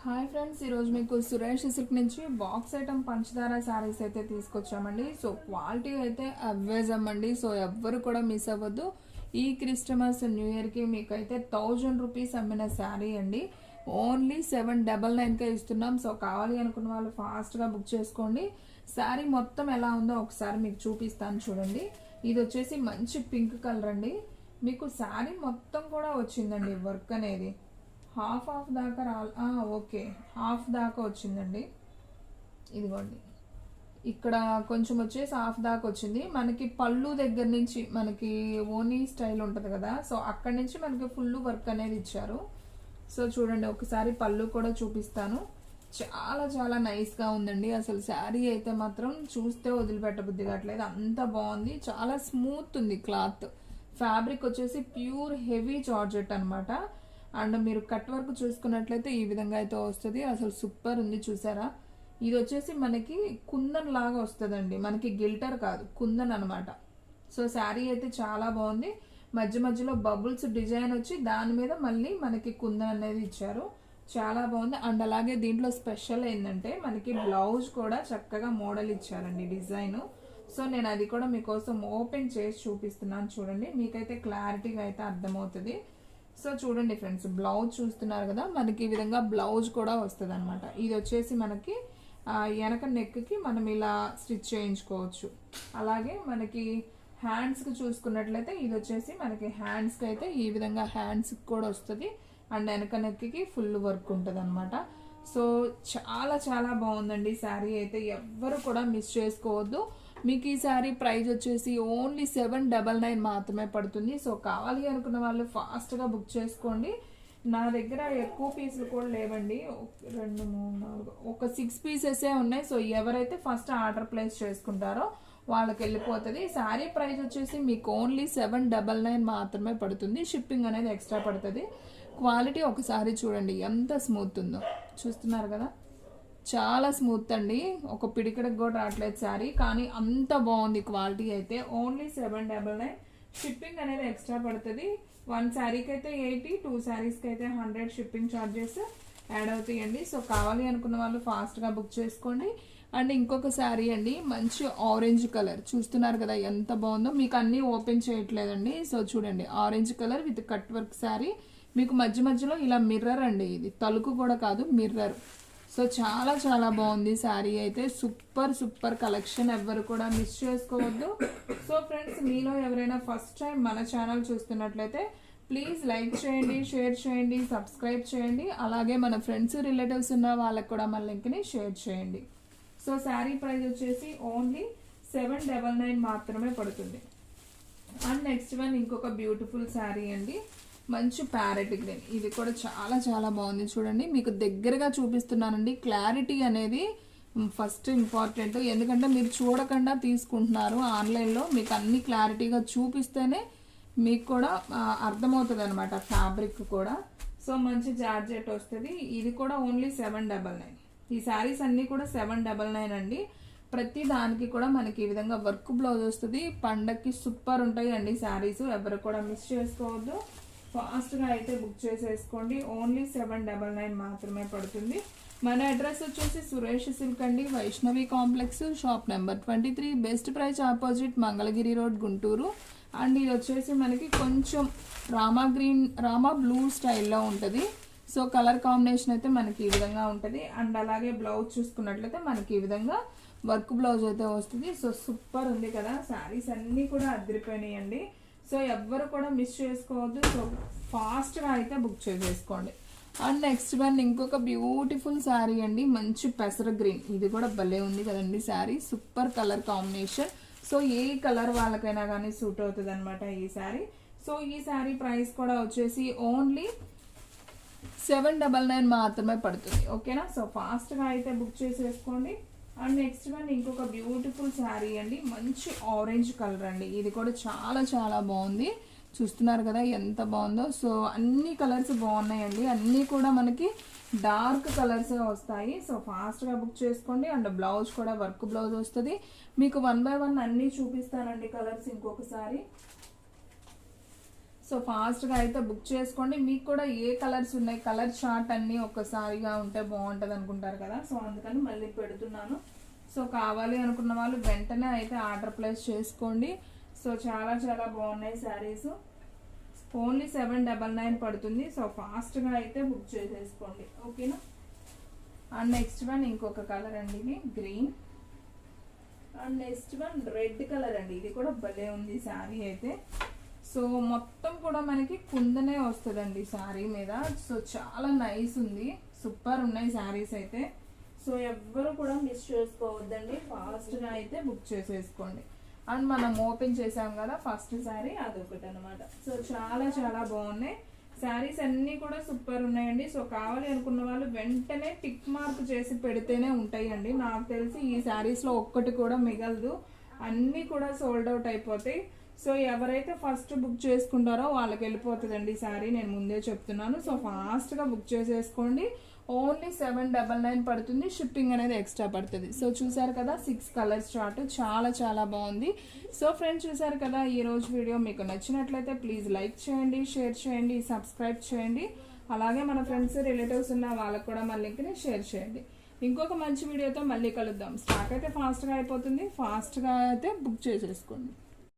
Hi friends, ఈరోజు మీకు Suresh silk నుంచి బాక్స్ ఐటమ్ పంచదార శారీస్ అయితే తీసుకొచ్చామండి. సో క్వాలిటీ అయితే అవేజం అండి. సో ఎవ్వరు కూడా మిస్ అవ్వద్దు. ఈ క్రిస్టమస్ న్యూ ఇయర్కి మీకు అయితే 1000 రూపీస్ అమ్మిన శారీ అండి. ఓన్లీ 799కే ఇస్తున్నాం. సో కావాలి అనుకున్న వాళ్ళు ఫాస్ట్గా బుక్ చేసుకోండి. శారీ మొత్తం ఎలా ఉందో ఒకసారి మీకు చూపిస్తాను చూడండి. ఇది వచ్చేసి మంచి పింక్ కలర్ అండి. మీకు శారీ మొత్తం కూడా వచ్చిందండి వర్క్ అనేది. హాఫ్ దాకా ఓకే, హాఫ్ దాకా వచ్చిందండి. ఇదిగోండి, ఇక్కడ కొంచెం వచ్చేసి హాఫ్ దాకా వచ్చింది. మనకి పళ్ళు దగ్గర నుంచి మనకి ఓనీ స్టైల్ ఉంటుంది కదా, సో అక్కడి నుంచి మనకి ఫుల్ వర్క్ అనేది ఇచ్చారు. సో చూడండి, ఒకసారి పళ్ళు కూడా చూపిస్తాను. చాలా చాలా నైస్గా ఉందండి. అసలు శారీ అయితే మాత్రం చూస్తే వదిలిపెట్టబుద్ధి కావట్లేదు, అంత బాగుంది. చాలా స్మూత్ ఉంది క్లాత్. ఫ్యాబ్రిక్ వచ్చేసి ప్యూర్ హెవీ జార్జెట్ అనమాట. అండ్ మీరు కట్ వర్క్ చూసుకున్నట్లయితే ఈ విధంగా అయితే వస్తుంది. అసలు సూపర్ ఉంది, చూసారా? ఇది వచ్చేసి మనకి కుందన్ లాగా వస్తుందండి, మనకి గిల్టర్ కాదు, కుందన్ అనమాట. సో శారీ అయితే చాలా బాగుంది. మధ్య మధ్యలో బబుల్స్ డిజైన్ వచ్చి దాని మీద మళ్ళీ మనకి కుందన్ అనేది ఇచ్చారు. చాలా బాగుంది. అండ్ అలాగే దీంట్లో స్పెషల్ ఏంటంటే మనకి బ్లౌజ్ కూడా చక్కగా మోడల్ ఇచ్చారండి, డిజైన్. సో నేను అది కూడా మీకోసం ఓపెన్ చేసి చూపిస్తున్నాను చూడండి, మీకైతే క్లారిటీగా అయితే అర్థమవుతుంది. సో చూడండి ఫ్రెండ్స్, బ్లౌజ్ చూస్తున్నారు కదా, మనకి ఈ విధంగా బ్లౌజ్ కూడా వస్తుంది అనమాట. ఇది వచ్చేసి మనకి వెనక నెక్కి మనం ఇలా స్టిచ్ చేయించుకోవచ్చు. అలాగే మనకి హ్యాండ్స్కి చూసుకున్నట్లయితే ఇది వచ్చేసి మనకి హ్యాండ్స్కి అయితే ఈ విధంగా హ్యాండ్స్కి కూడా వస్తుంది. అండ్ వెనక నెక్కి ఫుల్ వర్క్ ఉంటుంది అనమాట. సో చాలా చాలా బాగుందండి శారీ అయితే, ఎవ్వరు కూడా మిస్ చేసుకోవద్దు. మీకు ఈ శారీ ప్రైస్ వచ్చేసి ఓన్లీ 799 మాత్రమే పడుతుంది. సో కావాలి అనుకున్న వాళ్ళు ఫాస్ట్గా బుక్ చేసుకోండి. నా దగ్గర ఎక్కువ పీసులు కూడా లేవండి, 2 3 4 ఒక 6 పీసెసే ఉన్నాయి. సో ఎవరైతే ఫస్ట్ ఆర్డర్ ప్లేస్ చేసుకుంటారో వాళ్ళకి వెళ్ళిపోతుంది. శారీ ప్రైస్ వచ్చేసి మీకు ఓన్లీ 799 మాత్రమే పడుతుంది. షిప్పింగ్ అనేది ఎక్స్ట్రా పడుతుంది. క్వాలిటీ ఒకసారి చూడండి ఎంత స్మూత్ ఉందో, చూస్తున్నారు కదా, చాలా స్మూత్ అండి. ఒక పిడికడకు కూడా రావట్లేదు శారీ, కానీ అంత బాగుంది క్వాలిటీ అయితే. ఓన్లీ 799. షిప్పింగ్ అనేది ఎక్స్ట్రా పడుతుంది. 1 శారీకి అయితే 80, 2 శారీస్కి అయితే 100 షిప్పింగ్ ఛార్జెస్ యాడ్ అవుతాయండి. సో కావాలి అనుకున్న వాళ్ళు ఫాస్ట్గా బుక్ చేసుకోండి. అండ్ ఇంకొక శారీ అండి, మంచి ఆరెంజ్ కలర్, చూస్తున్నారు కదా ఎంత బాగుందో. మీకు అన్నీ ఓపెన్ చేయట్లేదండి. సో చూడండి, orange colour with cut work sari. మీకు మధ్య మధ్యలో ఇలా మిర్రర్ అండి, ఇది తలుకు కూడా కాదు, మిర్రర్. సో చాలా చాలా బాగుంది శారీ అయితే. సూపర్ సూపర్ కలెక్షన్, ఎవ్వరు కూడా మిస్ చేసుకోవద్దు. సో ఫ్రెండ్స్, మీలో ఎవరైనా ఫస్ట్ టైం మన ఛానల్ చూస్తున్నట్లయితే ప్లీజ్ లైక్ చేయండి, షేర్ చేయండి, సబ్స్క్రైబ్ చేయండి. అలాగే మన ఫ్రెండ్స్ రిలేటివ్స్ ఉన్న వాళ్ళకి కూడా మన లింక్ని షేర్ చేయండి. సో శారీ ప్రైస్ వచ్చేసి ఓన్లీ 799 మాత్రమే పడుతుంది. అండ్ నెక్స్ట్ వన్ ఇంకొక బ్యూటిఫుల్ శారీ అండి, మంచి ప్యారెట్ గ్రీన్. ఇది కూడా చాలా చాలా బాగుంది. చూడండి, మీకు దగ్గరగా చూపిస్తున్నానండి. క్లారిటీ అనేది ఫస్ట్ ఇంపార్టెంట్, ఎందుకంటే మీరు చూడకుండా తీసుకుంటున్నారు ఆన్లైన్లో. మీకు అన్ని క్లారిటీగా చూపిస్తేనే మీకు కూడా అర్థమవుతుంది అనమాట, ఫ్యాబ్రిక్ కూడా. సో మంచి జార్జెట్ వస్తుంది. ఇది కూడా ఓన్లీ 799. ఈ శారీస్ అన్నీ కూడా 799 అండి. ప్రతి దానికి కూడా మనకి ఈ విధంగా వర్క్ బ్లౌజ్ వస్తుంది. పండక్కి సూపర్ ఉంటాయి అండి శారీస్, ఎవరు కూడా మిస్ చేసుకోవద్దు. ఫాస్ట్గా అయితే బుక్ చేసేసుకోండి. ఓన్లీ 799 మాత్రమే పడుతుంది. మన అడ్రస్ వచ్చేసి సురేష్ సిల్క్ అండి, Vaishnavi complex, shop number 23, best price opposite, Mangalagiri road, Guntur. And ఇది వచ్చేసి మనకి కొంచెం రామా బ్లూ స్టైల్లో ఉంటుంది. సో కలర్ కాంబినేషన్ అయితే మనకి ఈ విధంగా ఉంటుంది. అండ్ అలాగే బ్లౌజ్ చూసుకున్నట్లయితే మనకి ఈ విధంగా వర్క్ బ్లౌజ్ అయితే వస్తుంది. సో సూపర్ ఉంది కదా, శారీస్ అన్నీ కూడా అదిరిపోయినాయండి. సో ఎవ్వరు కూడా మిస్ చేసుకోవద్దు. సో ఫాస్ట్గా అయితే బుక్ చేసేసుకోండి. అండ్ నెక్స్ట్ వన్ ఇంకొక బ్యూటిఫుల్ శారీ అండి, మంచి పెసర గ్రీన్. ఇది కూడా భలే ఉంది కదండి sari, super colour combination. So ఏ కలర్ వాళ్ళకైనా కానీ సూట్ అవుతుంది అనమాట ఈ శారీ. సో ఈ శారీ ప్రైస్ కూడా వచ్చేసి ఓన్లీ 799 మాత్రమే పడుతుంది. ఓకేనా? సో ఫాస్ట్గా అయితే బుక్ చేసేసుకోండి. అండ్ నెక్స్ట్ వన్ ఇంకొక బ్యూటిఫుల్ శారీ అండి, మంచి ఆరెంజ్ కలర్ అండి. ఇది కూడా చాలా చాలా బాగుంది, చూస్తున్నారు కదా ఎంత బాగుందో. సో అన్ని కలర్స్ బాగున్నాయండి, అన్నీ కూడా మనకి డార్క్ కలర్స్ వస్తాయి. సో ఫాస్ట్గా బుక్ చేసుకోండి. అండ్ బ్లౌజ్ కూడా వర్క్ బ్లౌజ్ వస్తుంది. మీకు 1 by 1 అన్నీ చూపిస్తానండి కలర్స్ ఇంకొకసారి. సో సో ఫాస్ట్గా అయితే బుక్ చేసుకోండి. మీకు కూడా ఏ కలర్స్ ఉన్నాయి, కలర్ చార్ట్ అన్నీ ఒక్కసారిగా ఉంటే బాగుంటుంది అనుకుంటారు కదా, సో అందుకని మళ్ళీ పెడుతున్నాను. సో కావాలి అనుకున్న వాళ్ళు వెంటనే అయితే ఆర్డర్ ప్లేస్ చేసుకోండి. సో చాలా చాలా బాగున్నాయి శారీస్. ఓన్లీ 799 పడుతుంది. సో ఫాస్ట్గా అయితే బుక్ చేసేసుకోండి, ఓకేనా. అండ్ నెక్స్ట్ వన్ ఇంకొక కలర్ అండి, ఇది green. And next one red colour అండి, ఇది కూడా భలే ఉంది శారీ అయితే. సో మొత్తం కూడా మనకి కుందనే వస్తుందండి శారీ మీద. సో చాలా నైస్ ఉంది, సూపర్ ఉన్నాయి శారీస్ అయితే. సో ఎవ్వరు కూడా మిస్ చేసుకోవద్దండి, ఫాస్ట్గా అయితే బుక్ చేసేసుకోండి. అండ్ మనం ఓపెన్ చేసాం కదా ఫస్ట్ శారీ, అదొకటి అనమాట. సో చాలా చాలా బాగున్నాయి శారీస్ అన్నీ కూడా సూపర్ ఉన్నాయండి. సో కావాలి అనుకున్న వాళ్ళు వెంటనే టిక్ మార్క్ చేసి పెడితేనే ఉంటాయండి. నాకు తెలిసి ఈ శారీస్లో ఒక్కటి కూడా మిగలదు, అన్నీ కూడా సోల్డ్ అవుట్ అయిపోతాయి. సో ఎవరైతే ఫస్ట్ బుక్ చేసుకుంటారో వాళ్ళకి వెళ్ళిపోతుందండి శారీ, నేను ముందే చెప్తున్నాను. సో ఫాస్ట్గా బుక్ చేసేసుకోండి. ఓన్లీ 799 పడుతుంది, షిప్పింగ్ అనేది ఎక్స్ట్రా పడుతుంది. సో చూసారు కదా 6 కలర్స్ చార్ట్, చాలా చాలా బాగుంది. సో ఫ్రెండ్స్ చూసారు కదా ఈ రోజు వీడియో మీకు నచ్చినట్లయితే ప్లీజ్ లైక్ చేయండి, షేర్ చేయండి, సబ్స్క్రైబ్ చేయండి. అలాగే మన ఫ్రెండ్స్ రిలేటివ్స్ ఉన్న వాళ్ళకు కూడా మన లింక్ని షేర్ చేయండి. ఇంకొక మంచి వీడియోతో మళ్ళీ కలుద్దాం. స్టాక్ అయితే ఫాస్ట్గా అయిపోతుంది, ఫాస్ట్గా అయితే బుక్ చేసేసుకోండి.